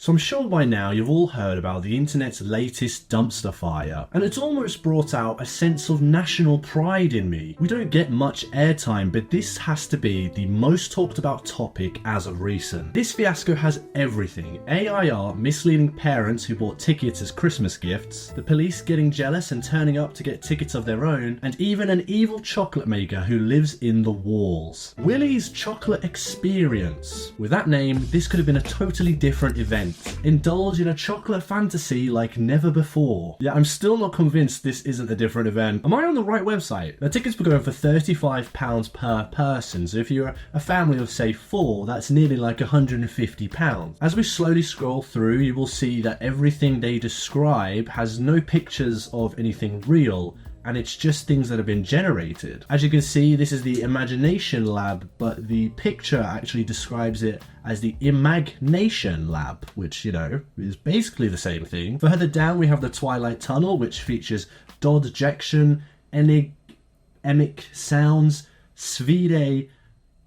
So I'm sure by now you've all heard about the internet's latest dumpster fire, and it's almost brought out a sense of national pride in me. We don't get much airtime, but this has to be the most talked about topic as of recent. This fiasco has everything: AIR misleading parents who bought tickets as Christmas gifts, the police getting jealous and turning up to get tickets of their own, and even an evil chocolate maker who lives in the walls. Willy's Chocolate Experience. With that name, this could have been a totally different event. Indulge in a chocolate fantasy like never before. Yeah, I'm still not convinced this isn't a different event. Am I on the right website? The tickets were going for £35 per person, so if you're a family of say 4, that's nearly like £150. As we slowly scroll through, you will see that everything they describe has no pictures of anything real, and it's just things that have been generated. As you can see, this is the Imagination Lab, but the picture actually describes it as the Imagination Lab, which, you know, is basically the same thing. Further down, we have the Twilight Tunnel, which features Dodjection, Emic Sounds, Svide,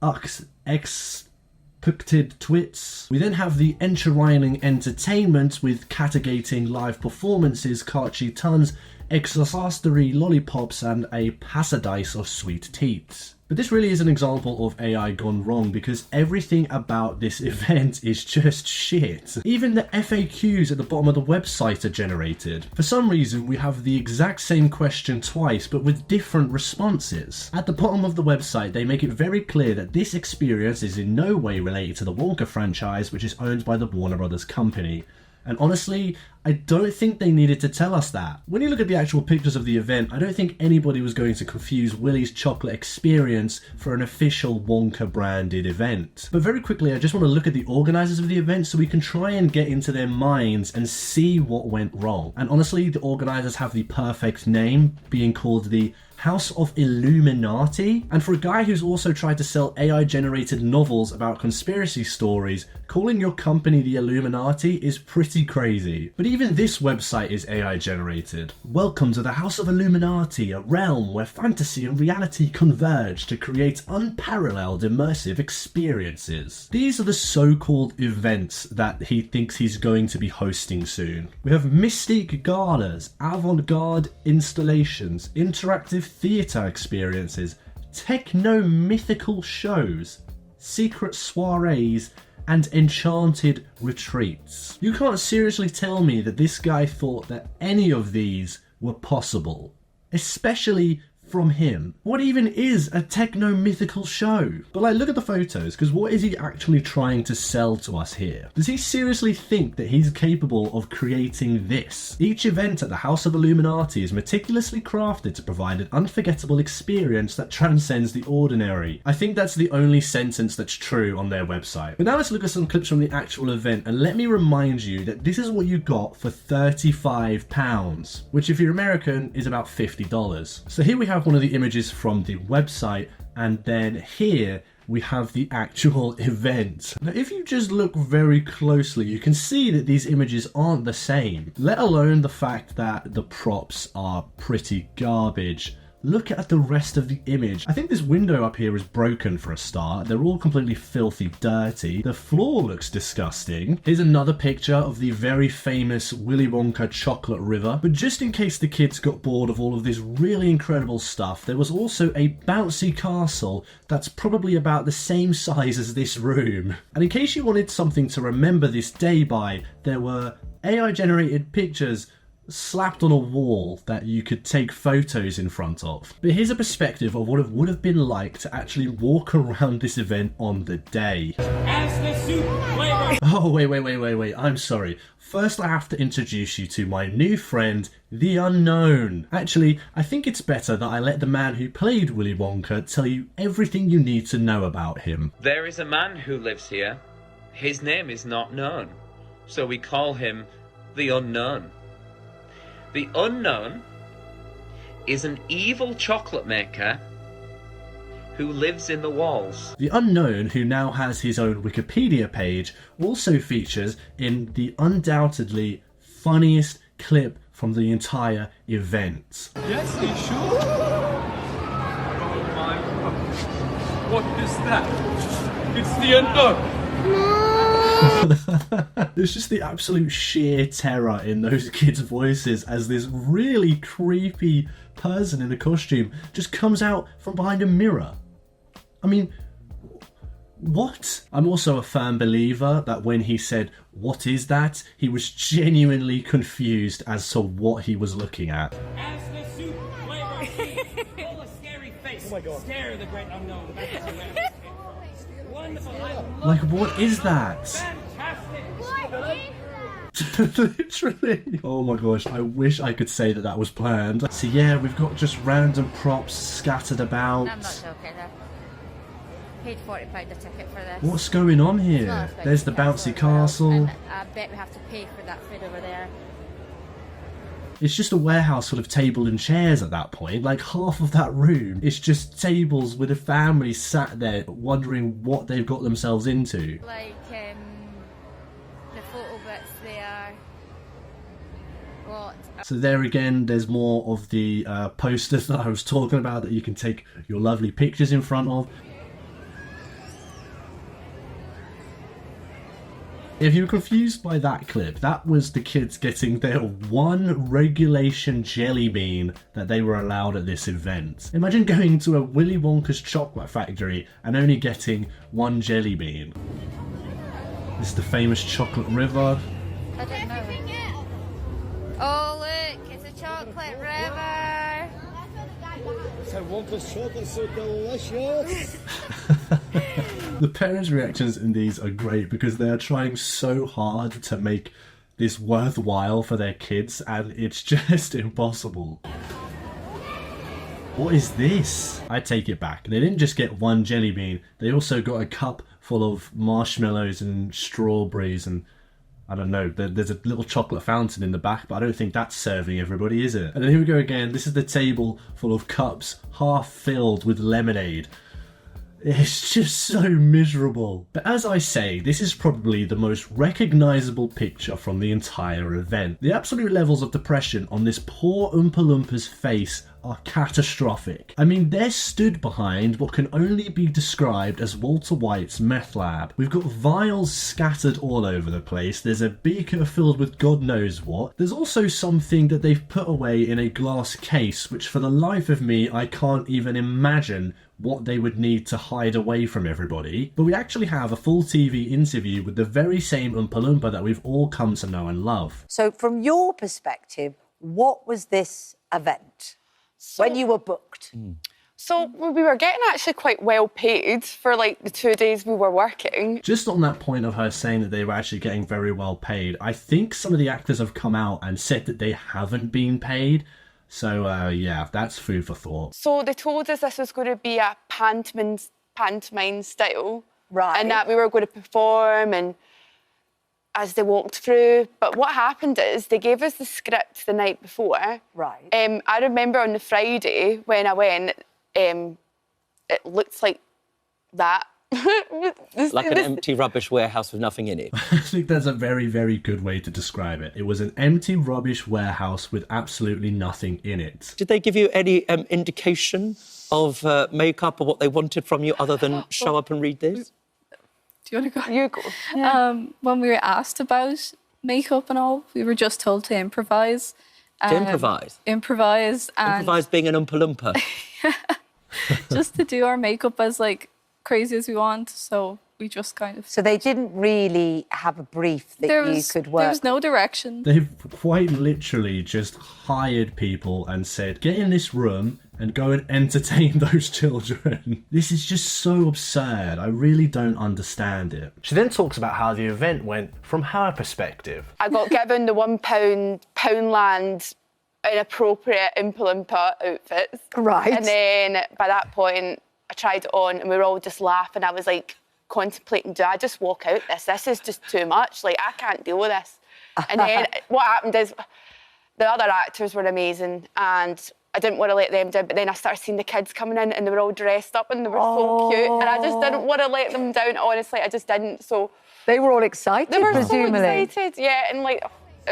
Ux, Expected Twits. We then have the Enshrining Entertainment with catagating live performances, Karchi Tons, exosastery lollipops, and a paradise of sweet teats. But this really is an example of AI gone wrong, because everything about this event is just shit. Even the FAQs at the bottom of the website are generated. For some reason, we have the exact same question twice, but with different responses. At the bottom of the website, they make it very clear that this experience is in no way related to the Wonka franchise, which is owned by the Warner Brothers company. And honestly, I don't think they needed to tell us that. When you look at the actual pictures of the event, I don't think anybody was going to confuse Willy's Chocolate Experience for an official Wonka branded event. But very quickly, I just want to look at the organisers of the event so we can try and get into their minds and see what went wrong. And honestly, the organisers have the perfect name, being called the House of Illuminati. And for a guy who's also tried to sell AI generated novels about conspiracy stories, calling your company the Illuminati is pretty crazy. But even this website is AI generated. Welcome to the House of Illuminati, a realm where fantasy and reality converge to create unparalleled immersive experiences. These are the so-called events that he thinks he's going to be hosting soon. We have mystique galas, avant-garde installations, interactive theatre experiences, techno-mythical shows, secret soirees, and enchanted retreats. You can't seriously tell me that this guy thought that any of these were possible, especially from him. What even is a techno-mythical show? But like, look at the photos, because what is he actually trying to sell to us here? Does he seriously think that he's capable of creating this? Each event at the House of Illuminati is meticulously crafted to provide an unforgettable experience that transcends the ordinary. I think that's the only sentence that's true on their website. But now let's look at some clips from the actual event, and let me remind you that this is what you got for £35, which if you're American is about $50. So here we have one of the images from the website, and then here we have the actual event. Now, if you just look very closely, you can see that these images aren't the same, let alone the fact that the props are pretty garbage. Look at the rest of the image. I think this window up here is broken for a start. They're all completely filthy dirty. The floor looks disgusting. Here's another picture of the very famous Willy Wonka chocolate river. But just in case the kids got bored of all of this really incredible stuff, there was also a bouncy castle that's probably about the same size as this room. And in case you wanted something to remember this day by, there were AI generated pictures slapped on a wall that you could take photos in front of. But here's a perspective of what it would have been like to actually walk around this event on the day. Oh, wait, I'm sorry. First I have to introduce you to my new friend, the Unknown. Actually, I think it's better that I let the man who played Willy Wonka tell you everything you need to know about him. There is a man who lives here. His name is not known, so we call him the Unknown. The Unknown is an evil chocolate maker who lives in the walls. The Unknown, who now has his own Wikipedia page, also features in the undoubtedly funniest clip from the entire event. Yes, are you sure? Oh my God. What is that? It's the Unknown. There's just the absolute sheer terror in those kids' voices as this really creepy person in a costume just comes out from behind a mirror. I mean, what? I'm also a firm believer that when he said, "What is that?" he was genuinely confused as to what he was looking at. As the soup flavor seeds, full of scary face. Oh my God. Scare the great unknown. Wonderful. Like, what is that? Fantastic. Literally. Oh my gosh, I wish I could say that that was planned. So yeah, we've got just random props scattered about. I'm not joking. I paid £40 a ticket for this. What's going on It's not here? as big There's as the the bouncy as well. castle. And I bet we have to pay for that food over there. It's just a warehouse full of table and chairs at that point. Like half of that room is just tables with a family sat there wondering what they've got themselves into. Like the photo bits there. What? So there again, there's more of the posters that I was talking about that you can take your lovely pictures in front of. If you were confused by that clip, that was the kids getting their one regulation jelly bean that they were allowed at this event. Imagine going to a Willy Wonka's chocolate factory and only getting one jelly bean. This is the famous chocolate river. I don't know. Oh look, it's a chocolate river. So Wonka's chocolate's so delicious. The parents' reactions in these are great because they are trying so hard to make this worthwhile for their kids and it's just impossible. What is this? I take it back. They didn't just get one jelly bean, they also got a cup full of marshmallows and strawberries and I don't know, there's a little chocolate fountain in the back, but I don't think that's serving everybody, is it? And then here we go again. This is the table full of cups, half filled with lemonade. It's just so miserable. But as I say, this is probably the most recognisable picture from the entire event. The absolute levels of depression on this poor Oompa Loompa's face are catastrophic. I mean, they're stood behind what can only be described as Walter White's meth lab. We've got vials scattered all over the place. There's a beaker filled with God knows what. There's also something that they've put away in a glass case, which for the life of me, I can't even imagine what they would need to hide away from everybody. But we actually have a full TV interview with the very same Oompa Loompa that we've all come to know and love. So from your perspective, what was this event when you were booked? So we were getting actually quite well paid for like the 2 days we were working. Just on that point of her saying that they were actually getting very well paid, I think some of the actors have come out and said that they haven't been paid. So, yeah, that's food for thought. So they told us this was going to be a pantomime style. Right. And that we were going to perform and as they walked through. But what happened is they gave us the script the night before. Right. I remember on the Friday when I went, it looked like that. Like an empty rubbish warehouse with nothing in it. I think that's a very, very good way to describe it. It was an empty rubbish warehouse with absolutely nothing in it. Did they give you any indication of makeup or what they wanted from you other than show up and read this? Do you want to go? You go. When we were asked about makeup and all, we were just told to improvise. To improvise? Improvise. And Improvise being an Oompa Loompa. just to do our makeup as, like, crazy as we want. So we just kind of... So they didn't really have a brief that you could work. There was no direction. They've quite literally just hired people and said, get in this room and go and entertain those children. This is just so absurd. I really don't understand it. She then talks about how the event went from her perspective. I got given the £1 Poundland inappropriate Oompa Loompa outfits. Right. And then by that point, I tried it on and we were all just laughing. I was like contemplating, do I just walk out this? This is just too much. Like, I can't deal with this. And then what happened is the other actors were amazing and I didn't want to let them down, but then I started seeing the kids coming in and they were all dressed up and they were so cute. And I just didn't want to let them down, honestly. I just didn't. So they were all excited, they were presumably. so excited, yeah. And like,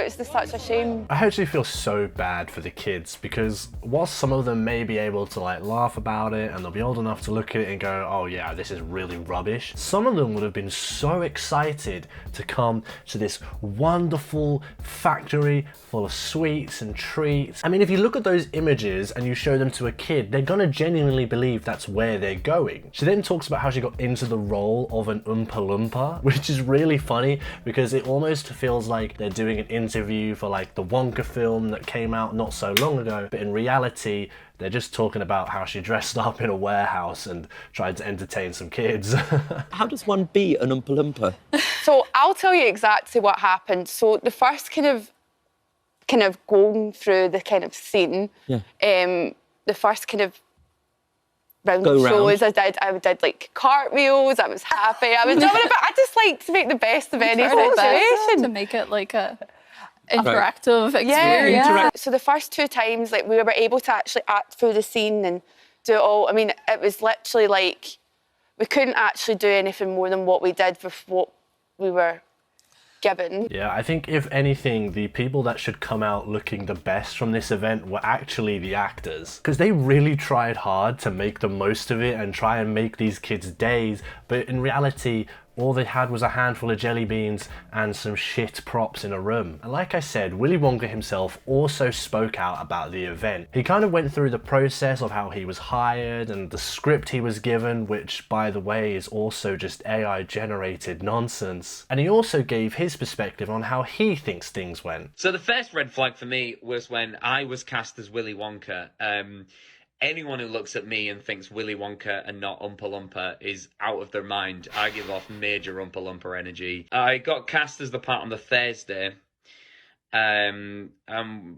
was just such a shame. I actually feel so bad for the kids because whilst some of them may be able to like laugh about it and they'll be old enough to look at it and go, oh yeah, this is really rubbish, some of them would have been so excited to come to this wonderful factory full of sweets and treats. I mean, if you look at those images and you show them to a kid, they're gonna genuinely believe that's where they're going. She then talks about how she got into the role of an oompa loompa, which is really funny because it almost feels like they're doing an interview for like the Wonka film that came out not so long ago, but in reality they're just talking about how she dressed up in a warehouse and tried to entertain some kids. How does one be an Oompa Loompa? So I'll tell you exactly what happened. So the first kind of going through the kind of scene, the first kind of round of shows I did like cartwheels, I was happy, I was jumping about. I just like to make the best of any situation. To make it like a interactive experience. Yeah. So the first 2 times, like, we were able to actually act through the scene and do it all. I mean, it was literally like we couldn't actually do anything more than what we did with what we were given. Yeah, I think if anything, the people that should come out looking the best from this event were actually the actors, because they really tried hard to make the most of it and try and make these kids' days, but in reality all they had was a handful of jelly beans and some shit props in a room. And like I said, Willy Wonka himself also spoke out about the event. He kind of went through the process of how he was hired and the script he was given, which by the way is also just AI generated nonsense. And he also gave his perspective on how he thinks things went. So the first red flag for me was when I was cast as Willy Wonka. Anyone who looks at me and thinks Willy Wonka and not Oompa Loompa is out of their mind. I give off major Oompa Loompa energy. I got cast as the part on the Thursday and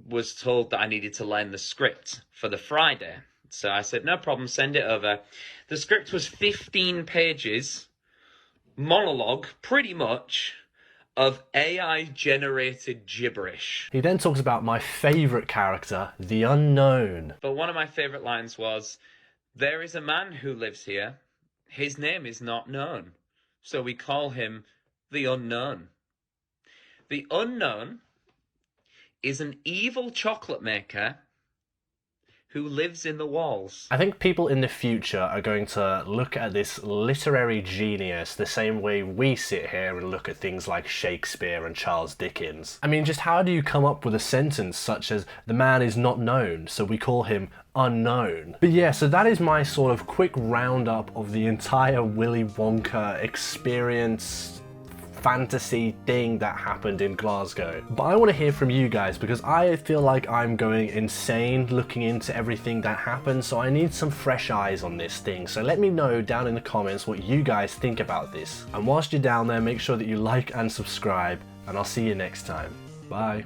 was told that I needed to learn the script for the Friday. So I said, no problem, send it over. The script was 15 pages, monologue, pretty much, of AI-generated gibberish. He then talks about my favourite character, the unknown. But one of my favourite lines was, there is a man who lives here. His name is not known. So we call him the unknown. The unknown is an evil chocolate maker who lives in the walls. I think people in the future are going to look at this literary genius the same way we sit here and look at things like Shakespeare and Charles Dickens. I mean, just how do you come up with a sentence such as, the man is not known, so we call him unknown? But yeah, so that is my sort of quick roundup of the entire Willy Wonka experience, fantasy thing that happened in Glasgow. But I want to hear from you guys because I feel like I'm going insane looking into everything that happened, so I need some fresh eyes on this thing. So let me know down in the comments what you guys think about this. And whilst you're down there, make sure that you like and subscribe, and I'll see you next time. Bye.